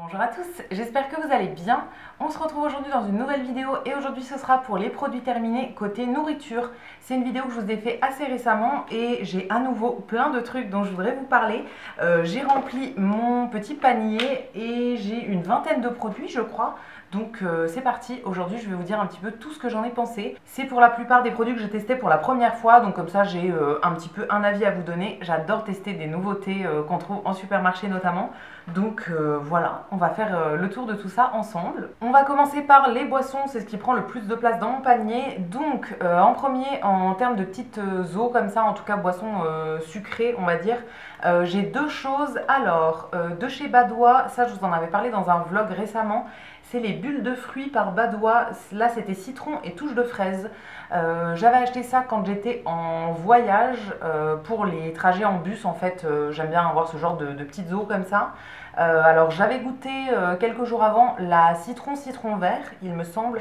Bonjour à tous, j'espère que vous allez bien. On se retrouve aujourd'hui dans une nouvelle vidéo et aujourd'hui ce sera pour les produits terminés côté nourriture. C'est une vidéo que je vous ai fait assez récemment et j'ai à nouveau plein de trucs dont je voudrais vous parler. J'ai rempli mon petit panier et j'ai une vingtaine de produits je crois. Donc c'est parti, aujourd'hui je vais vous dire un petit peu tout ce que j'en ai pensé. C'est pour la plupart des produits que j'ai testés pour la première fois, donc comme ça j'ai un petit peu un avis à vous donner. J'adore tester des nouveautés qu'on trouve en supermarché notamment. Donc voilà, on va faire le tour de tout ça ensemble. On va commencer par les boissons, c'est ce qui prend le plus de place dans mon panier. Donc en premier, en termes de petites eaux comme ça, en tout cas boissons sucrées on va dire, j'ai deux choses. Alors de chez Badoit, ça je vous en avais parlé dans un vlog récemment. C'est les bulles de fruits par Badoit. Là, c'était citron et touche de fraise. J'avais acheté ça quand j'étais en voyage pour les trajets en bus. En fait, j'aime bien avoir ce genre de petites eaux comme ça. Alors, j'avais goûté quelques jours avant la citron vert, il me semble,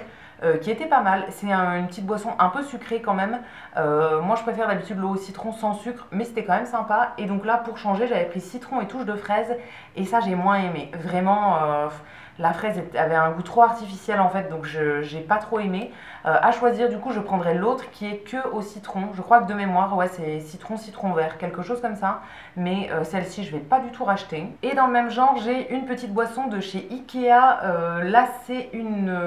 qui était pas mal. C'est une petite boisson un peu sucrée quand même. Moi, je préfère d'habitude l'eau au citron sans sucre, mais c'était quand même sympa. Et donc là, pour changer, j'avais pris citron et touche de fraise. Et ça, j'ai moins aimé. Vraiment... la fraise avait un goût trop artificiel en fait, donc j'ai pas trop aimé. À choisir, du coup, je prendrais l'autre qui est que au citron. Je crois que de mémoire, ouais, c'est citron vert, quelque chose comme ça. Mais celle-ci, je vais pas du tout racheter. Et dans le même genre, j'ai une petite boisson de chez Ikea. Là, c'est une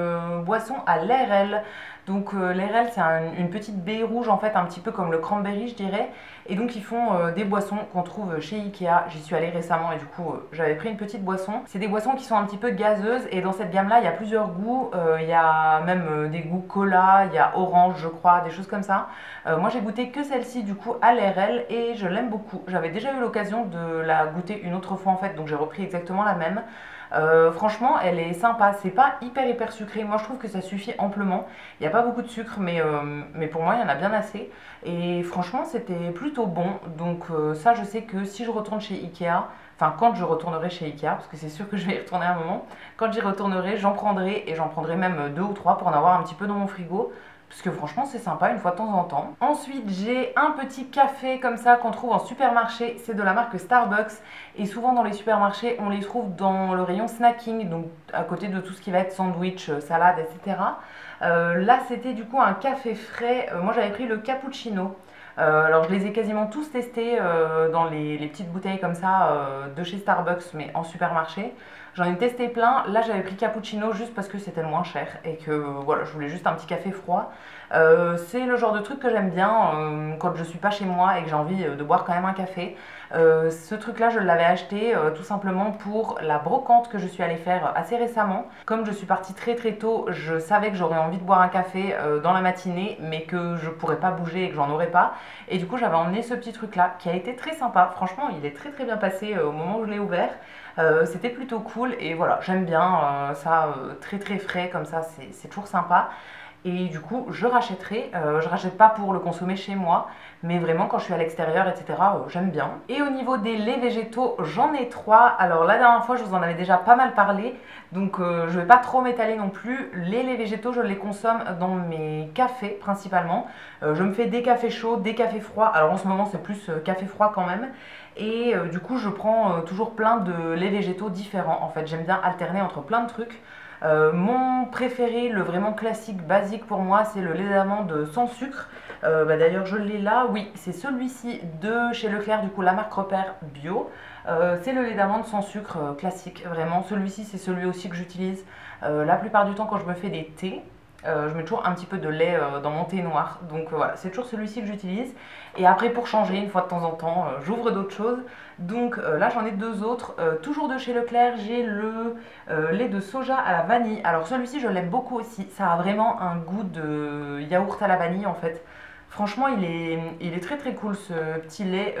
boisson à l'RL. Donc l'RL, c'est une petite baie rouge en fait, un petit peu comme le cranberry, je dirais. Et donc ils font des boissons qu'on trouve chez Ikea. J'y suis allée récemment et du coup j'avais pris une petite boisson. C'est des boissons qui sont un petit peu gazeuses et dans cette gamme-là, il y a plusieurs goûts. Il y a même des goûts cola, il y a orange, je crois, des choses comme ça. Moi j'ai goûté que celle-ci du coup à l'RL et je l'aime beaucoup. J'avais déjà eu l'occasion de la goûter une autre fois en fait, donc j'ai repris exactement la même. Franchement, elle est sympa. C'est pas hyper sucré. Moi, je trouve que ça suffit amplement. Il n'y a pas beaucoup de sucre, mais pour moi, il y en a bien assez. Et franchement, c'était plutôt bon. Donc ça, je sais que si je retourne chez Ikea, enfin quand je retournerai chez Ikea, parce que c'est sûr que je vais y retourner un moment, quand j'y retournerai, j'en prendrai et j'en prendrai même deux ou trois pour en avoir un petit peu dans mon frigo. Parce que franchement c'est sympa une fois de temps en temps. Ensuite j'ai un petit café comme ça qu'on trouve en supermarché, c'est de la marque Starbucks. Et souvent dans les supermarchés on les trouve dans le rayon snacking, donc à côté de tout ce qui va être sandwich, salade, etc. Là c'était du coup un café frais, moi j'avais pris le cappuccino. Alors je les ai quasiment tous testés dans les petites bouteilles comme ça de chez Starbucks mais en supermarché. J'en ai testé plein, là j'avais pris cappuccino juste parce que c'était le moins cher et que voilà, je voulais juste un petit café froid. C'est le genre de truc que j'aime bien quand je suis pas chez moi et que j'ai envie de boire quand même un café. Ce truc là je l'avais acheté tout simplement pour la brocante que je suis allée faire assez récemment. Comme je suis partie très tôt, je savais que j'aurais envie de boire un café dans la matinée mais que je pourrais pas bouger et que j'en aurais pas. Et du coup j'avais emmené ce petit truc là qui a été très sympa. Franchement il est très bien passé au moment où je l'ai ouvert. C'était plutôt cool et voilà, j'aime bien ça très frais comme ça, c'est toujours sympa. Et du coup, je rachèterai. Je rachète pas pour le consommer chez moi, mais vraiment quand je suis à l'extérieur, etc., j'aime bien. Et au niveau des laits végétaux, j'en ai trois. Alors la dernière fois, je vous en avais déjà pas mal parlé, donc je vais pas trop m'étaler non plus. Les laits végétaux, je les consomme dans mes cafés principalement. Je me fais des cafés chauds, des cafés froids. Alors en ce moment, c'est plus café froid quand même. Et du coup, je prends toujours plein de laits végétaux différents. En fait, j'aime bien alterner entre plein de trucs. Mon préféré, le vraiment classique, basique pour moi, c'est le lait d'amande sans sucre. D'ailleurs, je l'ai là. Oui, c'est celui-ci de chez Leclerc, du coup, la marque Repère Bio. C'est le lait d'amande sans sucre classique, vraiment. Celui-ci, c'est celui aussi que j'utilise la plupart du temps quand je me fais des thés. Je mets toujours un petit peu de lait dans mon thé noir, donc voilà, c'est toujours celui-ci que j'utilise. Et après pour changer, une fois de temps en temps, j'ouvre d'autres choses. Donc là j'en ai deux autres, toujours de chez Leclerc, j'ai le lait de soja à la vanille. Alors celui-ci je l'aime beaucoup aussi, ça a vraiment un goût de yaourt à la vanille en fait. Franchement il est très cool ce petit lait.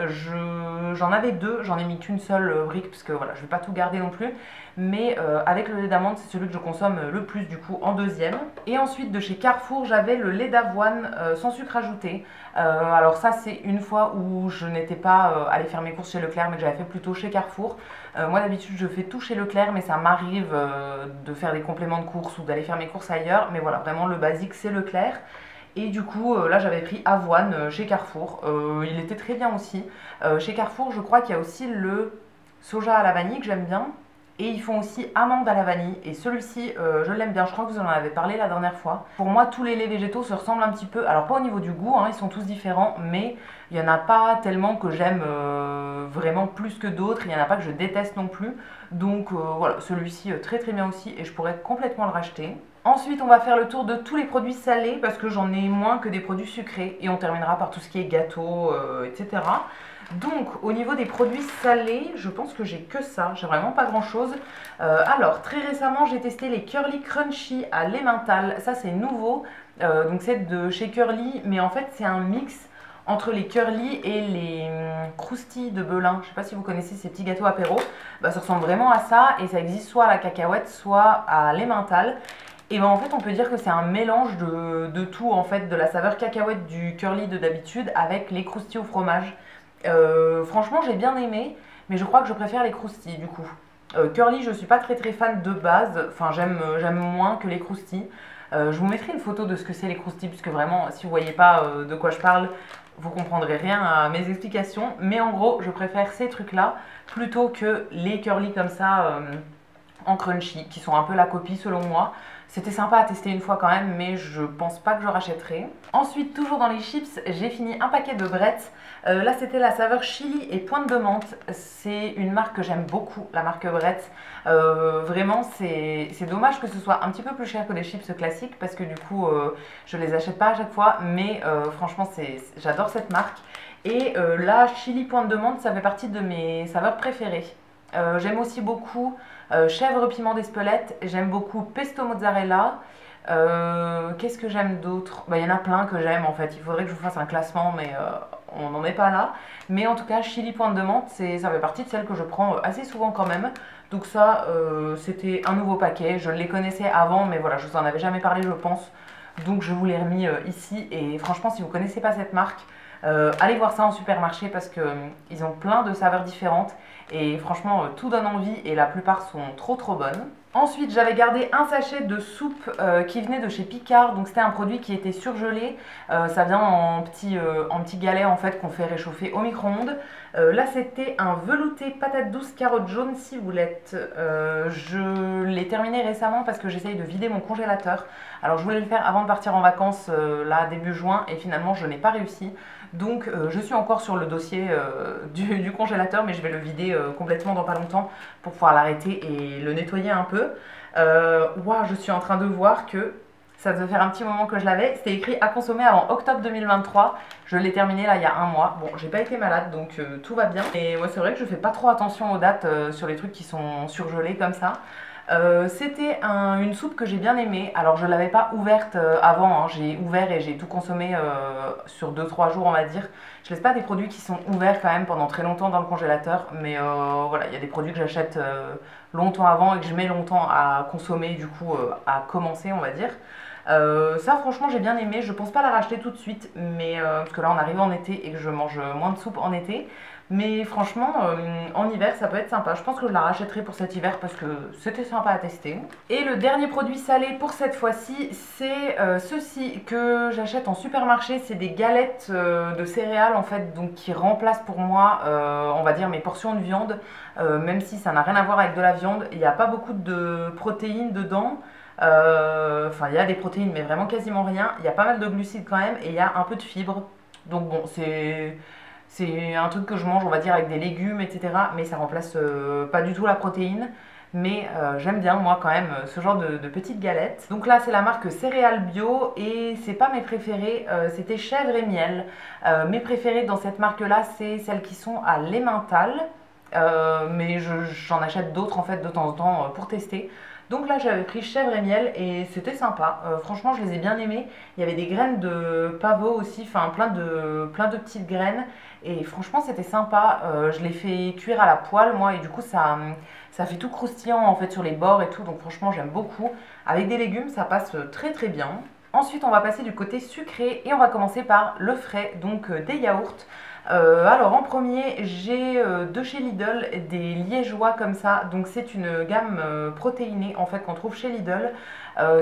J'en avais deux, j'en ai mis qu'une seule brique parce que voilà, je vais pas tout garder non plus. Mais avec le lait d'amande, c'est celui que je consomme le plus du coup en deuxième. Et ensuite de chez Carrefour, j'avais le lait d'avoine sans sucre ajouté. Alors ça c'est une fois où je n'étais pas allée faire mes courses chez Leclerc mais que j'avais fait plutôt chez Carrefour. Moi d'habitude je fais tout chez Leclerc mais ça m'arrive de faire des compléments de courses ou d'aller faire mes courses ailleurs. Mais voilà, vraiment le basique c'est Leclerc. Et du coup, là j'avais pris avoine chez Carrefour. Il était très bien aussi. Chez Carrefour, je crois qu'il y a aussi le soja à la vanille que j'aime bien. Et ils font aussi amande à la vanille. Et celui-ci, je l'aime bien. Je crois que vous en avez parlé la dernière fois. Pour moi, tous les laits végétaux se ressemblent un petit peu. Alors pas au niveau du goût, hein, ils sont tous différents. Mais il n'y en a pas tellement que j'aime vraiment plus que d'autres. Il n'y en a pas que je déteste non plus. Donc voilà, celui-ci très très bien aussi. Et je pourrais complètement le racheter. Ensuite, on va faire le tour de tous les produits salés parce que j'en ai moins que des produits sucrés. Et on terminera par tout ce qui est gâteau, etc. Donc, au niveau des produits salés, je pense que j'ai que ça. J'ai vraiment pas grand chose. Alors, très récemment, j'ai testé les Curly Crunchy à l'emmental. Ça, c'est nouveau. Donc, c'est de chez Curly. Mais en fait, c'est un mix entre les Curly et les croustilles de Belin. Je sais pas si vous connaissez ces petits gâteaux apéro. Bah, ça ressemble vraiment à ça. Et ça existe soit à la cacahuète, soit à l'emmental. Et ben en fait, on peut dire que c'est un mélange de tout, en fait, de la saveur cacahuète du curly de d'habitude avec les croustilles au fromage. Franchement, j'ai bien aimé, mais je crois que je préfère les croustilles du coup. Curly, je suis pas très très fan de base, enfin j'aime moins que les croustilles. Je vous mettrai une photo de ce que c'est les croustilles, puisque vraiment, si vous voyez pas de quoi je parle, vous comprendrez rien à mes explications. Mais en gros, je préfère ces trucs-là plutôt que les curly comme ça en crunchy, qui sont un peu la copie selon moi. C'était sympa à tester une fois quand même, mais je pense pas que je rachèterai. Ensuite, toujours dans les chips, j'ai fini un paquet de Bretz. Là, c'était la saveur chili et pointe de menthe. C'est une marque que j'aime beaucoup, la marque Bretz. Vraiment, c'est dommage que ce soit un petit peu plus cher que les chips classiques, parce que du coup, je les achète pas à chaque fois, mais franchement, j'adore cette marque. Et la chili pointe de menthe, ça fait partie de mes saveurs préférées. J'aime aussi beaucoup chèvre piment d'Espelette, j'aime beaucoup pesto mozzarella. Qu'est-ce que j'aime d'autre? Bah, y en a plein que j'aime en fait, il faudrait que je vous fasse un classement, mais on n'en est pas là. Mais en tout cas, chili pointe de menthe, ça fait partie de celles que je prends assez souvent quand même. Donc ça, c'était un nouveau paquet, je les connaissais avant, mais voilà, je vous en avais jamais parlé je pense. Donc je vous l'ai remis ici, et franchement, si vous ne connaissez pas cette marque, allez voir ça en supermarché parce qu'ils ont plein de saveurs différentes et franchement tout donne envie et la plupart sont trop trop bonnes. Ensuite, j'avais gardé un sachet de soupe qui venait de chez Picard, donc c'était un produit qui était surgelé. Ça vient en petits galets en fait qu'on fait réchauffer au micro-ondes. Là, c'était un velouté patate douce carotte jaune ciboulette. Je l'ai terminé récemment parce que j'essaye de vider mon congélateur. Alors, je voulais le faire avant de partir en vacances là début juin et finalement je n'ai pas réussi. Donc je suis encore sur le dossier du congélateur, mais je vais le vider complètement dans pas longtemps pour pouvoir l'arrêter et le nettoyer un peu. Wow, je suis en train de voir que ça devait faire un petit moment que je l'avais. C'était écrit à consommer avant octobre 2023. Je l'ai terminé là il y a un mois. Bon, j'ai pas été malade donc tout va bien. Et moi c'est vrai que je fais pas trop attention aux dates sur les trucs qui sont surgelés comme ça. C'était une soupe que j'ai bien aimée. Alors je ne l'avais pas ouverte avant, hein. J'ai ouvert et j'ai tout consommé sur 2-3 jours on va dire. Je laisse pas des produits qui sont ouverts quand même pendant très longtemps dans le congélateur. Mais voilà, il y a des produits que j'achète longtemps avant et que je mets longtemps à consommer, du coup à commencer on va dire. Ça franchement j'ai bien aimé, je pense pas la racheter tout de suite, mais parce que là on arrive en été et que je mange moins de soupe en été. Mais franchement, en hiver, ça peut être sympa. Je pense que je la rachèterai pour cet hiver parce que c'était sympa à tester. Et le dernier produit salé pour cette fois-ci, c'est ceci que j'achète en supermarché. C'est des galettes de céréales en fait, donc qui remplacent pour moi, on va dire, mes portions de viande. Même si ça n'a rien à voir avec de la viande, il n'y a pas beaucoup de protéines dedans. Enfin, il y a des protéines, mais vraiment quasiment rien. Il y a pas mal de glucides quand même et il y a un peu de fibres. Donc bon, c'est un truc que je mange, on va dire, avec des légumes, etc. Mais ça remplace pas du tout la protéine. Mais j'aime bien, moi, quand même, ce genre de petites galettes. Donc là, c'est la marque Céréales Bio. Et c'est pas mes préférées, c'était chèvre et miel. Mes préférées dans cette marque-là, c'est celles qui sont à l'emmental. Mais j'en achète d'autres, en fait, de temps en temps pour tester. Donc là, j'avais pris chèvre et miel et c'était sympa. Franchement, je les ai bien aimés. Il y avait des graines de pavot aussi, enfin plein de petites graines. Et franchement, c'était sympa. Je les fais cuire à la poêle, moi, et du coup, ça fait tout croustillant en fait sur les bords et tout. Donc franchement, j'aime beaucoup. Avec des légumes, ça passe très très bien. Ensuite, on va passer du côté sucré et on va commencer par le frais, donc des yaourts. Alors en premier, j'ai de chez Lidl des liégeois comme ça. Donc c'est une gamme protéinée en fait qu'on trouve chez Lidl.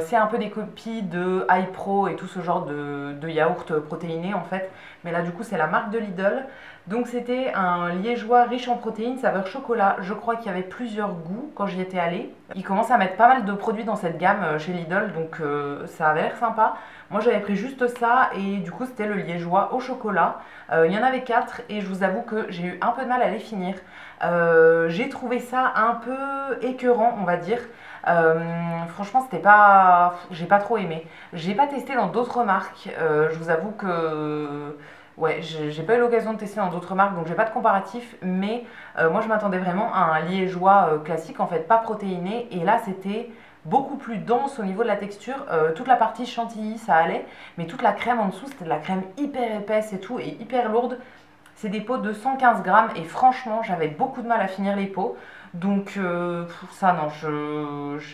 C'est un peu des copies de iPro et tout ce genre de yaourts protéinés en fait. Mais là du coup c'est la marque de Lidl. Donc c'était un liégeois riche en protéines, saveur chocolat. Je crois qu'il y avait plusieurs goûts quand j'y étais allée. Ils commencent à mettre pas mal de produits dans cette gamme chez Lidl, donc ça avait l'air sympa. Moi j'avais pris juste ça et du coup c'était le liégeois au chocolat. Il y en avait 4 et je vous avoue que j'ai eu un peu de mal à les finir. J'ai trouvé ça un peu écœurant, on va dire. Franchement, c'était pas, j'ai pas trop aimé. J'ai pas testé dans d'autres marques. Je vous avoue que ouais, j'ai pas eu l'occasion de tester dans d'autres marques, donc j'ai pas de comparatif. Mais moi, je m'attendais vraiment à un liégeois classique, en fait, pas protéiné. Et là, c'était beaucoup plus dense au niveau de la texture. Toute la partie chantilly, ça allait, mais toute la crème en dessous, c'était de la crème hyper épaisse et tout, et hyper lourde. C'est des pots de 115 grammes et franchement, j'avais beaucoup de mal à finir les pots. Donc ça non,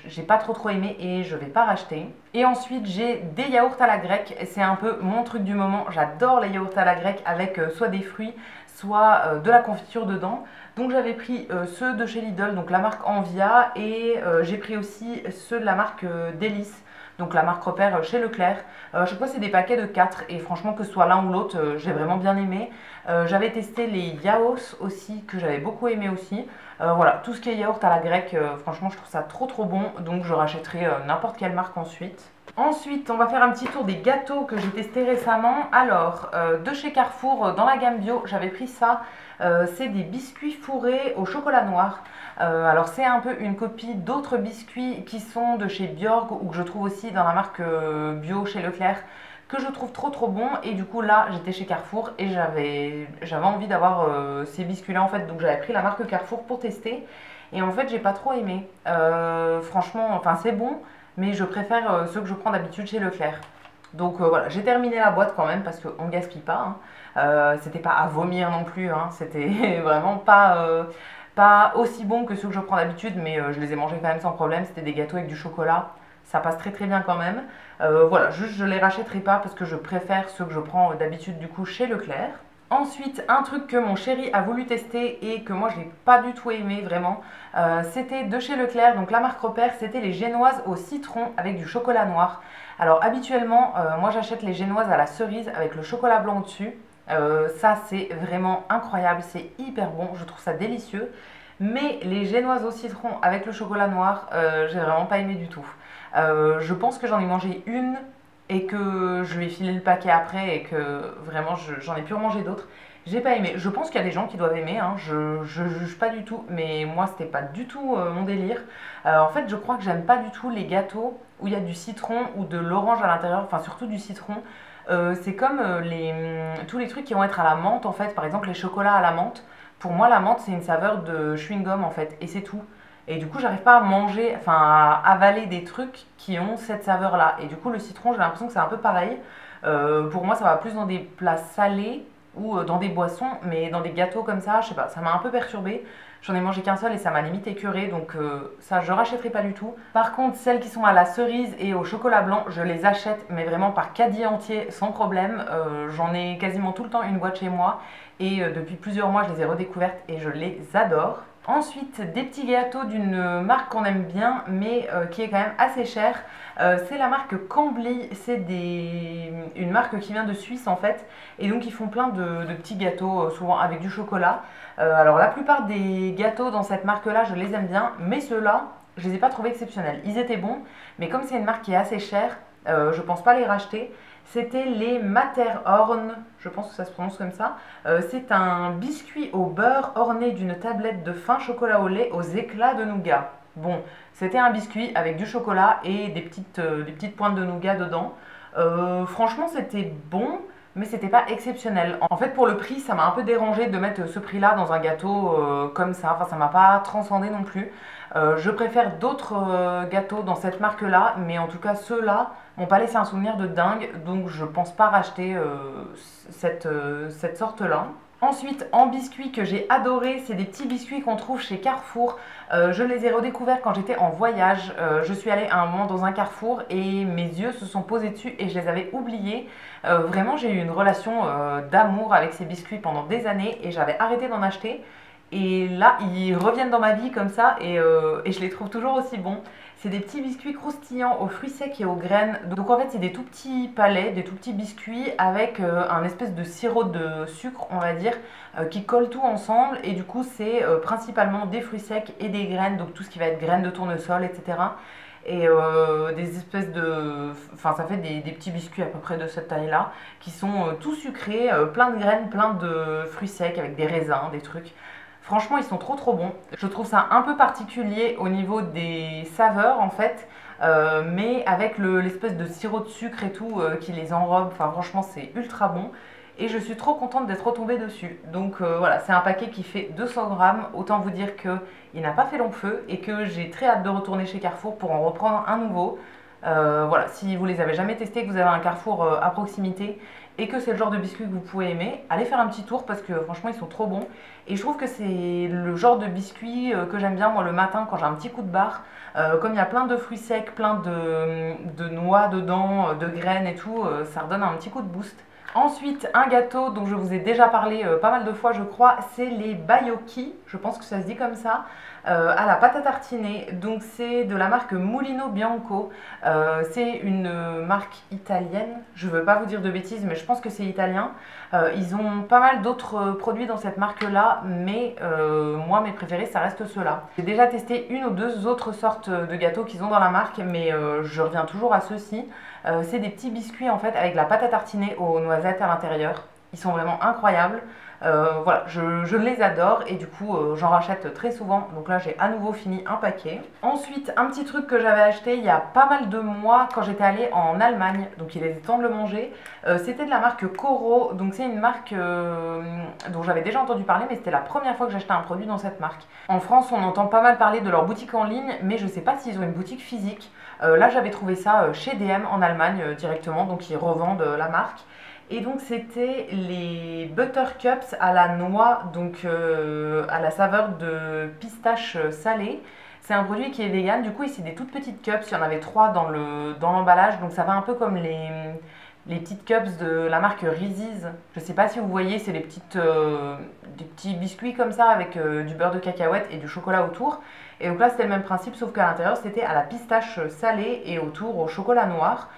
j'ai pas trop aimé et je vais pas racheter. Et ensuite j'ai des yaourts à la grecque, c'est un peu mon truc du moment. J'adore les yaourts à la grecque avec soit des fruits, soit de la confiture dedans. Donc j'avais pris ceux de chez Lidl, donc la marque Envia, et j'ai pris aussi ceux de la marque Délice. Donc la marque repère chez Leclerc. À chaque fois c'est des paquets de 4 et franchement que ce soit l'un ou l'autre, j'ai vraiment bien aimé. J'avais testé les yaourts aussi que j'avais beaucoup aimé aussi. Voilà, tout ce qui est yaourt à la grecque, franchement je trouve ça trop bon, donc je rachèterai n'importe quelle marque ensuite. Ensuite, on va faire un petit tour des gâteaux que j'ai testés récemment. Alors, de chez Carrefour, dans la gamme bio, j'avais pris ça. C'est des biscuits fourrés au chocolat noir. Alors, c'est un peu une copie d'autres biscuits qui sont de chez Bjorg ou que je trouve aussi dans la marque bio chez Leclerc, que je trouve trop bon. Et du coup, là, j'étais chez Carrefour et j'avais envie d'avoir ces biscuits-là en fait. Donc, j'avais pris la marque Carrefour pour tester. Et en fait, j'ai pas trop aimé. Franchement, enfin, c'est bon, mais je préfère ceux que je prends d'habitude chez Leclerc. Donc voilà, j'ai terminé la boîte quand même parce qu'on ne gaspille pas. C'était pas à vomir non plus, hein. C'était vraiment pas aussi bon que ceux que je prends d'habitude, mais je les ai mangés quand même sans problème. C'était des gâteaux avec du chocolat, ça passe très bien quand même. Voilà, juste je les rachèterai pas parce que je préfère ceux que je prends d'habitude du coup chez Leclerc. Ensuite, un truc que mon chéri a voulu tester et que moi je n'ai pas du tout aimé vraiment, c'était de chez Leclerc, donc la marque repère, c'était les génoises au citron avec du chocolat noir. Alors habituellement, moi j'achète les génoises à la cerise avec le chocolat blanc au-dessus. Ça c'est vraiment incroyable, c'est hyper bon, je trouve ça délicieux. Mais les génoises au citron avec le chocolat noir, j'ai vraiment pas aimé du tout. Je pense que j'en ai mangé une et que je lui ai filé le paquet après et que vraiment j'en ai pu remanger d'autres. J'ai pas aimé. Je pense qu'il y a des gens qui doivent aimer, hein. Je juge pas du tout, mais moi c'était pas du tout mon délire. En fait, je crois que j'aime pas du tout les gâteaux où il y a du citron ou de l'orange à l'intérieur, enfin surtout du citron. C'est comme tous les trucs qui vont être à la menthe en fait, par exemple les chocolats à la menthe. Pour moi, la menthe c'est une saveur de chewing-gum en fait, et c'est tout. Et du coup, j'arrive pas à manger, enfin à avaler des trucs qui ont cette saveur-là. Et du coup, le citron, j'ai l'impression que c'est un peu pareil. Pour moi, ça va plus dans des plats salés ou dans des boissons, mais dans des gâteaux comme ça, je sais pas, ça m'a un peu perturbée. J'en ai mangé qu'un seul et ça m'a limite écœurée, donc ça, je rachèterai pas du tout. Par contre, celles qui sont à la cerise et au chocolat blanc, je les achète, mais vraiment par caddie entier, sans problème. J'en ai quasiment tout le temps une boîte chez moi et depuis plusieurs mois, je les ai redécouvertes et je les adore. Ensuite, des petits gâteaux d'une marque qu'on aime bien, mais qui est quand même assez chère. C'est la marque Cambly, c'est une marque qui vient de Suisse en fait. Et donc ils font plein de petits gâteaux, souvent avec du chocolat. Alors la plupart des gâteaux dans cette marque-là, je les aime bien, mais ceux-là, je les ai pas trouvés exceptionnels. Ils étaient bons, mais comme c'est une marque qui est assez chère, je pense pas les racheter. C'était les Matterhorn, je pense que ça se prononce comme ça. C'est un biscuit au beurre orné d'une tablette de fin chocolat au lait aux éclats de nougat. Bon, c'était un biscuit avec du chocolat et des petites pointes de nougat dedans. Franchement, c'était bon, mais c'était pas exceptionnel. En fait, pour le prix, ça m'a un peu dérangé de mettre ce prix-là dans un gâteau comme ça. Enfin, ça m'a pas transcendé non plus. Je préfère d'autres gâteaux dans cette marque-là, mais en tout cas, ceux-là m'ont pas laissé un souvenir de dingue, donc je pense pas racheter cette sorte-là. Ensuite, en biscuits que j'ai adoré, c'est des petits biscuits qu'on trouve chez Carrefour. Je les ai redécouverts quand j'étais en voyage. Je suis allée à un moment dans un Carrefour et mes yeux se sont posés dessus et je les avais oubliés. Vraiment, j'ai eu une relation d'amour avec ces biscuits pendant des années et j'avais arrêté d'en acheter. Et là, ils reviennent dans ma vie comme ça et je les trouve toujours aussi bons. C'est des petits biscuits croustillants aux fruits secs et aux graines. Donc en fait, c'est des tout petits palets, des tout petits biscuits avec un espèce de sirop de sucre, on va dire, qui colle tout ensemble. Et du coup, c'est principalement des fruits secs et des graines, donc tout ce qui va être graines de tournesol, etc. Et des espèces de... Enfin, ça fait des petits biscuits à peu près de cette taille-là, qui sont tout sucrés, plein de graines, plein de fruits secs, avec des raisins, des trucs. Franchement, ils sont trop trop bons. Je trouve ça un peu particulier au niveau des saveurs en fait, mais avec l'espèce de sirop de sucre et tout qui les enrobe. Enfin, franchement, c'est ultra bon. Et je suis trop contente d'être retombée dessus. Donc voilà, c'est un paquet qui fait 200 grammes. Autant vous dire qu'il n'a pas fait long feu et que j'ai très hâte de retourner chez Carrefour pour en reprendre un nouveau. Voilà, si vous les avez jamais testés, que vous avez un Carrefour à proximité et que c'est le genre de biscuits que vous pouvez aimer, allez faire un petit tour parce que franchement ils sont trop bons. Et je trouve que c'est le genre de biscuits que j'aime bien moi le matin quand j'ai un petit coup de barre. Comme il y a plein de fruits secs, plein de noix dedans, de graines et tout, ça redonne un petit coup de boost. Ensuite, un gâteau dont je vous ai déjà parlé pas mal de fois, je crois, c'est les Baiocchi, je pense que ça se dit comme ça, à la pâte à tartiner. Donc c'est de la marque Mulino Bianco. C'est une marque italienne, je ne veux pas vous dire de bêtises, mais je pense que c'est italien. Ils ont pas mal d'autres produits dans cette marque-là, mais moi, mes préférés, ça reste ceux-là. J'ai déjà testé une ou deux autres sortes de gâteaux qu'ils ont dans la marque, mais je reviens toujours à ceux-ci. C'est des petits biscuits en fait avec la pâte à tartiner aux noisettes à l'intérieur. Ils sont vraiment incroyables. Voilà, je les adore et du coup j'en rachète très souvent. Donc là j'ai à nouveau fini un paquet. Ensuite, un petit truc que j'avais acheté il y a pas mal de mois quand j'étais allée en Allemagne, donc il est temps de le manger. C'était de la marque Koro, donc c'est une marque dont j'avais déjà entendu parler, mais c'était la première fois que j'achetais un produit dans cette marque. En France on entend pas mal parler de leur boutique en ligne, mais je sais pas s'ils ont une boutique physique. Là j'avais trouvé ça chez DM en Allemagne directement, donc ils revendent la marque. Et donc c'était les Butter Cups à la noix, donc à la saveur de pistache salée. C'est un produit qui est vegan, du coup ici des toutes petites cups, il y en avait 3 dans l'emballage, donc ça va un peu comme les petites cups de la marque Reese's. Je sais pas si vous voyez, c'est des petits biscuits comme ça avec du beurre de cacahuète et du chocolat autour. Et donc là c'était le même principe, sauf qu'à l'intérieur c'était à la pistache salée et autour au chocolat noir.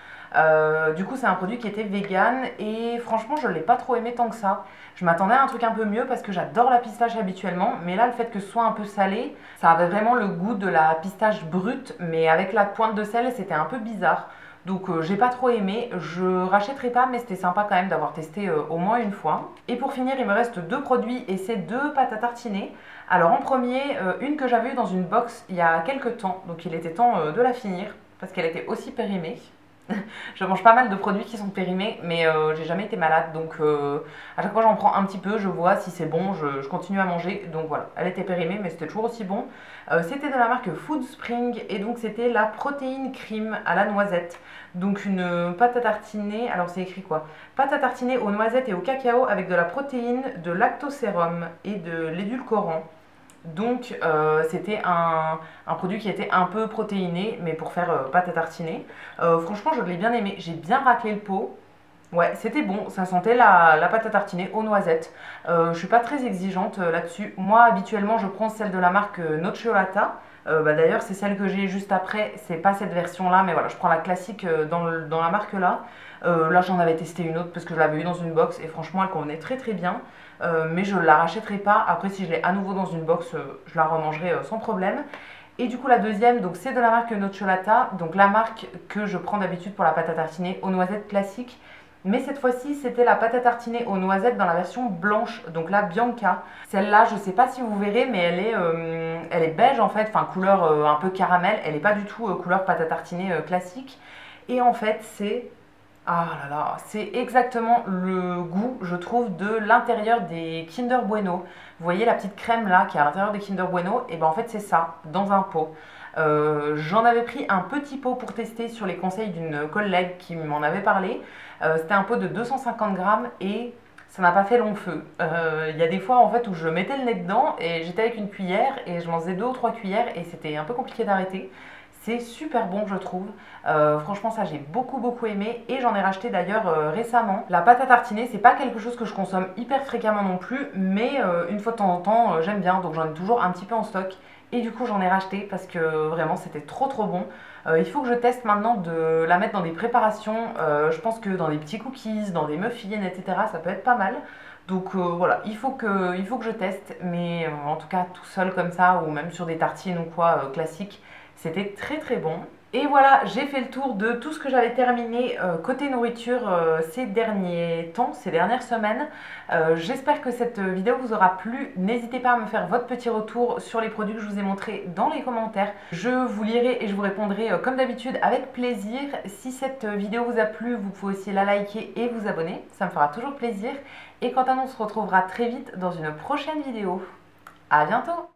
Du coup c'est un produit qui était vegan et franchement je ne l'ai pas trop aimé tant que ça. Je m'attendais à un truc un peu mieux parce que j'adore la pistache habituellement, mais là le fait que ce soit un peu salé, ça avait vraiment le goût de la pistache brute, mais avec la pointe de sel c'était un peu bizarre. Donc j'ai pas trop aimé, je rachèterai pas, mais c'était sympa quand même d'avoir testé au moins une fois. Et pour finir il me reste 2 produits et c'est 2 pâtes à tartiner. Alors en premier, une que j'avais eue dans une box il y a quelques temps, donc il était temps de la finir parce qu'elle était aussi périmée. Je mange pas mal de produits qui sont périmés, mais j'ai jamais été malade, donc à chaque fois j'en prends un petit peu, je vois si c'est bon, je continue à manger. Donc voilà, elle était périmée, mais c'était toujours aussi bon. C'était de la marque Food Spring, et donc c'était la protéine cream à la noisette. Donc une pâte à tartiner, alors c'est écrit quoi? Pâte à tartiner aux noisettes et au cacao avec de la protéine, de lactosérum et de l'édulcorant. Donc c'était un produit qui était un peu protéiné, mais pour faire pâte à tartiner. Franchement, je l'ai bien aimé. J'ai bien raclé le pot. Ouais, c'était bon. Ça sentait la pâte à tartiner aux noisettes. Je suis pas très exigeante là-dessus. Moi, habituellement, je prends celle de la marque Nocciolata. D'ailleurs, c'est celle que j'ai juste après. C'est pas cette version-là, mais voilà, je prends la classique dans la marque là. Là, j'en avais testé une autre parce que je l'avais eu dans une box et franchement, elle convenait très très bien. Mais je ne la rachèterai pas. Après, si je l'ai à nouveau dans une box, je la remangerai sans problème. Et du coup, la deuxième, donc c'est de la marque Nocciolata, donc la marque que je prends d'habitude pour la pâte à tartiner aux noisettes classiques. Mais cette fois-ci, c'était la pâte à tartiner aux noisettes dans la version blanche, donc la Bianca. Celle-là, je ne sais pas si vous verrez, mais elle est beige en fait, enfin couleur un peu caramel. Elle n'est pas du tout couleur pâte à tartiner classique. Et en fait, c'est... Ah là là, c'est exactement le goût, je trouve, de l'intérieur des Kinder Bueno. Vous voyez la petite crème là qui est à l'intérieur des Kinder Bueno? Et ben en fait c'est ça, dans un pot. J'en avais pris un petit pot pour tester sur les conseils d'une collègue qui m'en avait parlé. C'était un pot de 250 grammes et ça n'a pas fait long feu. Il y a des fois en fait où je mettais le nez dedans et j'étais avec une cuillère et je m'en faisais 2 ou 3 cuillères et c'était un peu compliqué d'arrêter. c'est super bon je trouve. Franchement ça j'ai beaucoup aimé et j'en ai racheté d'ailleurs récemment. La pâte à tartiner c'est pas quelque chose que je consomme hyper fréquemment non plus, mais une fois de temps en temps j'aime bien, donc j'en ai toujours un petit peu en stock. Et du coup j'en ai racheté parce que vraiment c'était trop bon. Il faut que je teste maintenant de la mettre dans des préparations. Je pense que dans des petits cookies, dans des muffins, etc. ça peut être pas mal. Donc voilà, il faut que je teste. Mais en tout cas tout seul comme ça ou même sur des tartines ou quoi classiques, c'était très bon. Et voilà, j'ai fait le tour de tout ce que j'avais terminé côté nourriture ces derniers temps, ces dernières semaines. J'espère que cette vidéo vous aura plu. N'hésitez pas à me faire votre petit retour sur les produits que je vous ai montrés dans les commentaires. Je vous lirai et je vous répondrai comme d'habitude avec plaisir. Si cette vidéo vous a plu, vous pouvez aussi la liker et vous abonner. Ça me fera toujours plaisir. Et quant à nous, on se retrouvera très vite dans une prochaine vidéo. À bientôt!